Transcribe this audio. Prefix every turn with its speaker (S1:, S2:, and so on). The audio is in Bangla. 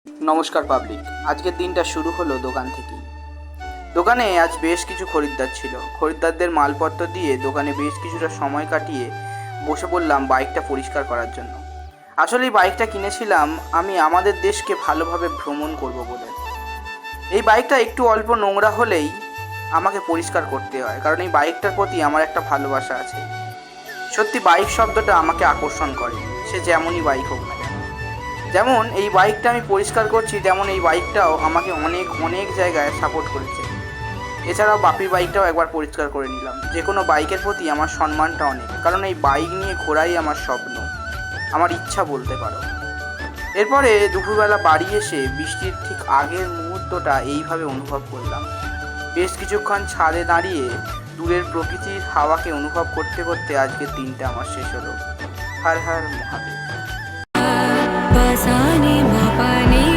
S1: নমস্কার পাবলিক। আজকের দিনটা শুরু হলো দোকান থেকেই। দোকানে আজ বেশ কিছু খরিদ্দার ছিল। খরিদ্দারদের মালপত্র দিয়ে দোকানে বেশ কিছুটা সময় কাটিয়ে বসে পড়লাম বাইকটা পরিষ্কার করার জন্য। আসলে এই বাইকটা কিনেছিলাম আমি আমাদের দেশকে ভালোভাবে ভ্রমণ করব বলে। এই বাইকটা একটু অল্প নোংরা হলেই আমাকে পরিষ্কার করতে হয়, কারণ এই বাইকটার প্রতি আমার একটা ভালোবাসা আছে। সত্যি বাইক শব্দটা আমাকে আকর্ষণ করে, সে যেমনই বাইক হোক না কেন। যেমন এই বাইকটা আমি পরিষ্কার করছি, তেমন এই বাইকটাও আমাকে অনেক অনেক জায়গায় সাপোর্ট করেছে। এছাড়াও বাপির বাইকটাও একবার পরিষ্কার করে নিলাম। যে কোনো বাইকের প্রতি আমার সম্মানটা অনেক, কারণ এই বাইক নিয়ে ঘোরাই আমার স্বপ্ন, আমার ইচ্ছা বলতে পারো। এরপরে দুপুরবেলা বাড়ি এসে বৃষ্টির ঠিক আগের মুহূর্তটা এইভাবে অনুভব করলাম। বেশ কিছুক্ষণ ছাদে দাঁড়িয়ে দূরের প্রকৃতির হাওয়াকে অনুভব করতে করতে আজকের দিনটা আমার শেষ হলো। হর হর মহাদেব।